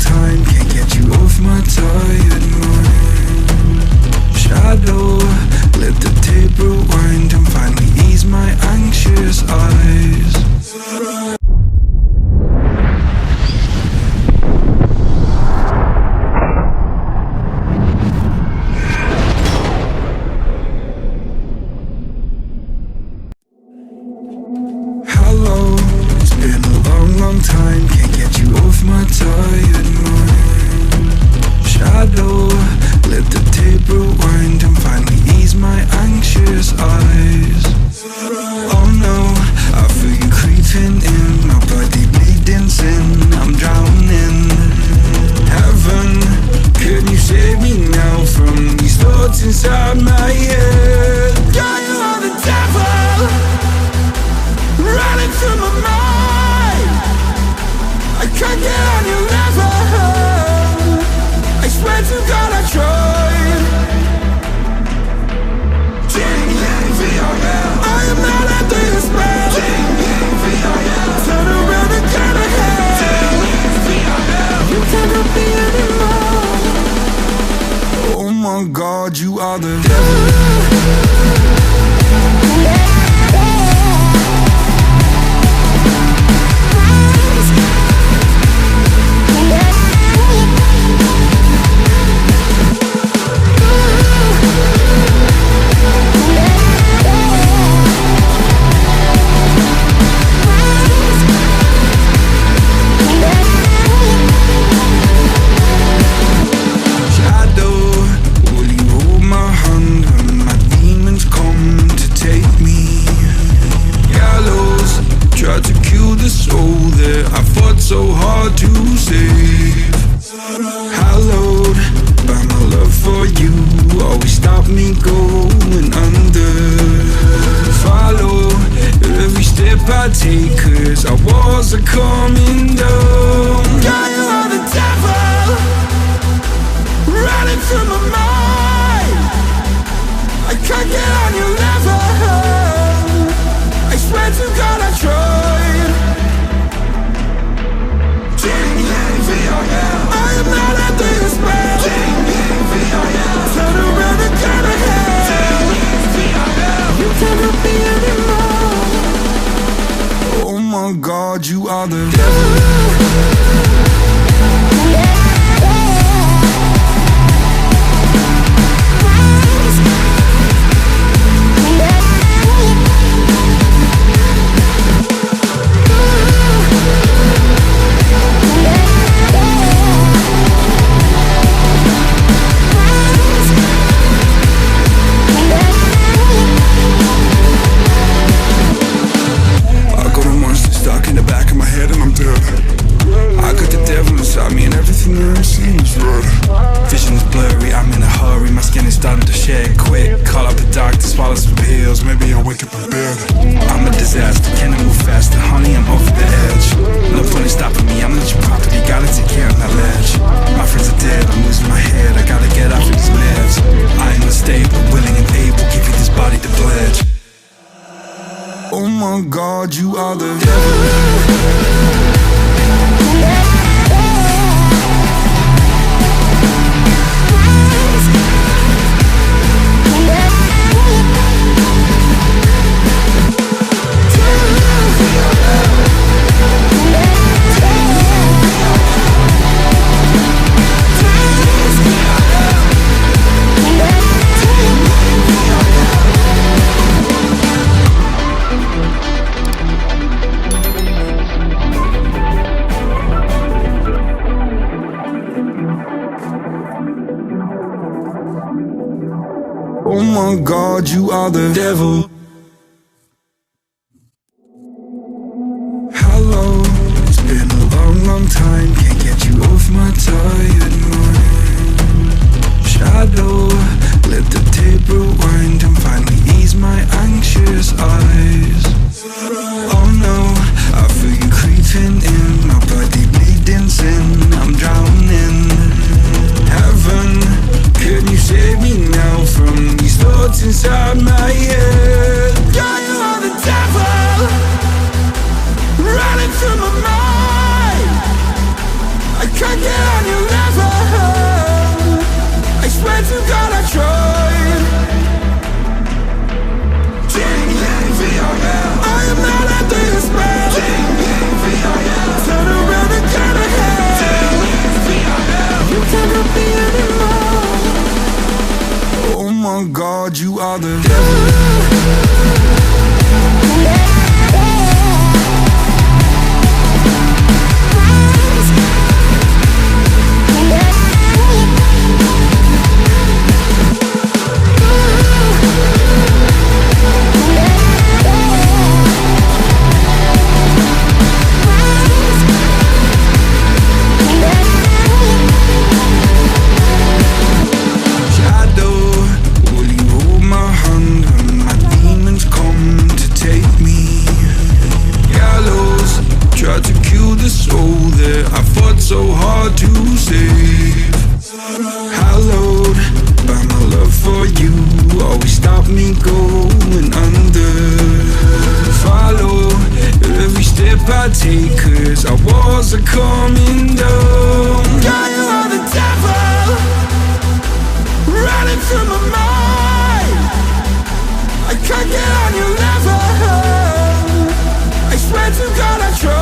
time, can't get you off my tired mind. Shadow, let the tape rewind and finally ease my anxious eyes. Hello, it's been a long time, can't get you off my tired mind. Shadow, let the tape rewind and finally ease my anxious eyes. Oh no, I feel you creeping in, my body bleeding sin, I'm drowning. Heaven, can you save me now from these thoughts inside my head? Yeah, you are the devil, running through my mind. I can't get on your level, I swear to God I tried. I am not under your spell. Turn around and turn ahead. You cannot be anymore. Oh my God, you are the devil. So hard to save. Hallowed by my love for you, always stop me going under. Follow every step I take, cause our walls are coming down. Yeah, you are the devil, running through my mind. I can't get on your level, I swear to God I tried. I am not under your spell. Turn around and turn ahead. You cannot be anymore. Oh my God, you are the devil. Oh my God, you are the devil. Oh my God, you are the devil. Hello, it's been a long time, can't get you off my tired mind. Shadow, let the tape rewind and finally ease my anxious eyes. Oh no, I feel you creeping in, my body bleeding sin, I'm drowning. Heaven, can you save me now from these thoughts inside my head? Yeah, you are the devil, running through my mind. I can't get out. away, 'cause our walls are coming down. God, you are the devil, running through my mind. I can't get on your level, I swear to God I try.